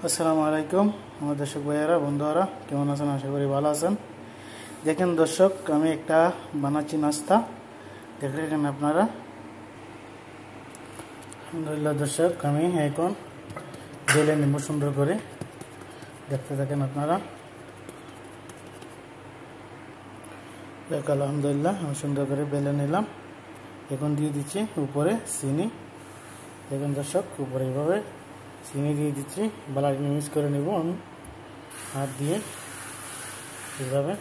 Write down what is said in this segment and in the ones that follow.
আসসালামু আলাইকুম আমার দর্শক ভাইয়েরা বন্ধুরা কেমন আছেন? আশা করি ভালো আছেন। দেখেন দর্শক, আমি একটা বানাচ্ছি নাস্তা, দেখেন আপনারা। আলহামদুলিল্লাহ দর্শক, আমি এখন বেলে নেব সুন্দর করে, দেখতে থাকেন আপনারা। দেখ আলহামদুলিল্লাহ আমি সুন্দর করে বেলে নিলাম। এখন দিয়ে দিচ্ছি উপরে চিনি। দেখুন দর্শক, উপরে এইভাবে চিনি দিয়ে দিচ্ছি। বালাটি মিক্স করে নেব আমি হাত দিয়ে এইভাবে।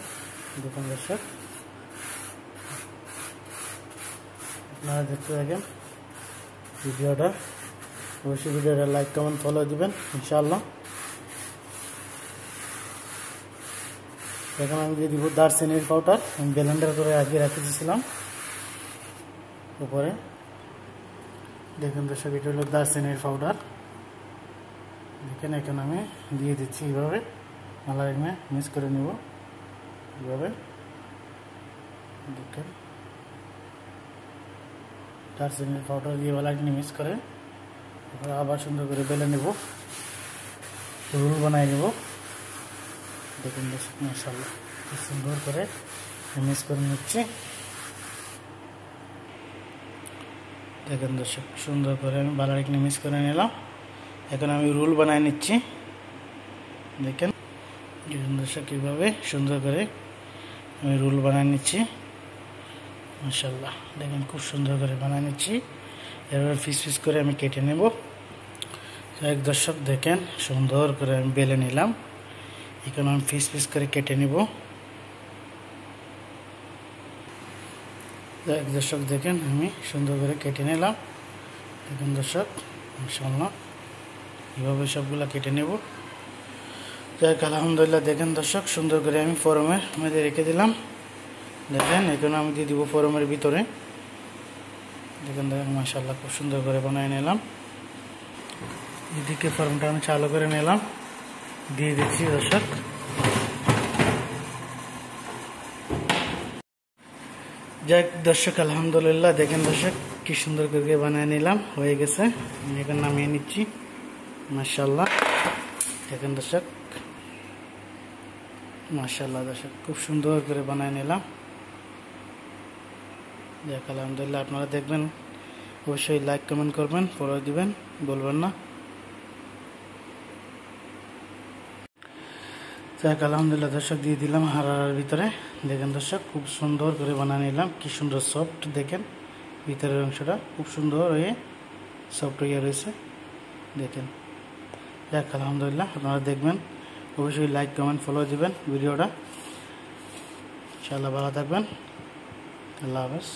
দেখুন দর্শক, আপনারা দেখতে থাকেন ভিডিওটা। অবশ্যই ভিডিওটা লাইক কমেন্ট ফলো দিবেন ইনশাআল্লাহ। এখন আমি দিয়ে দিব দারচিনির পাউডার। আমি ব্লেন্ডার করে আগে রেখে দিয়েছিলাম উপরে। দেখুন দর্শক, এটা হলো দারচিনির পাউডার। দেখেন এখন আমি দিয়ে দিচ্ছি এইভাবে, মালাই মিক্স করে নেব এইভাবে। দেখেন দারচিনির পাউডার দিয়ে মালাই মিক্স করে এবার আবার সুন্দর করে বেলে নেব, রোল বানাই নেব। দেখুন দর্শক, মাশাআল্লাহ খুব সুন্দর করে মিক্স করে নিচ্ছি। দেখেন দর্শক, সুন্দর করে আমি বালাটি মিক্স করে নিলাম। এখন আমি রোল বানাই নিচ্ছি। দেখেন দর্শক, কীভাবে সুন্দর করে আমি রোল বানাই নিচ্ছি। মাশাআল্লাহ দেখেন খুব সুন্দর করে বানাই নিচ্ছি। এবার পিস পিস করে আমি কেটে নেব। এক দর্শক দেখেন সুন্দর করে আমি বেলে নিলাম। এখন আমি পিস পিস করে কেটে নেব। এক দর্শক দেখেন আমি সুন্দর করে কেটে নিলাম। দেখুন দর্শক, মাশাআল্লাহ এভাবে সবগুলা কেটে নেব। যাক আলহামদুলিল্লাহ, দেখেন দর্শক সুন্দর করে আমি ফরমের মধ্যে রেখে দিলাম। দেখেন এখন আমি দিয়ে দিব ফরমের ভিতরে। দেখেন মাশাআল্লাহ খুব সুন্দর করে বানিয়ে নিলাম। এদিকে ফরমটা আমি চালু করে নিলাম, দিয়ে দিচ্ছি দর্শক। যাক দর্শক আলহামদুলিল্লাহ, দেখেন দর্শক কি সুন্দর করে বানিয়ে নিলাম, হয়ে গেছে। আমি এখন নামিয়ে নিচ্ছি। মাশাআল্লাহ দেখেন দর্শক, মাশাআল্লাহ দর্শক খুব সুন্দর করে বানিয়ে নিলাম। যাক আলহামদুলিল্লাহ, আপনারা দেখবেন, অবশ্যই লাইক কমেন্ট করবেন, ফলো দিবেন, বলবেন না। যাক আলহামদুলিল্লাহ দর্শক, দিয়ে দিলাম হারার ভিতরে। দেখেন দর্শক খুব সুন্দর করে বানিয়ে নিলাম। কি সুন্দর সফট, দেখেন ভিতরের অংশটা খুব সুন্দর হয়ে সফট হয়ে রয়েছে। দেখেন যাক আলহামদুলিল্লাহ, আপনারা দেখবেন, অবশ্যই লাইক কমেন্ট ফলো দিবেন ভিডিওটা। ইনশাআল্লাহ ভালো থাকবেন। আল্লাহ হাফেজ।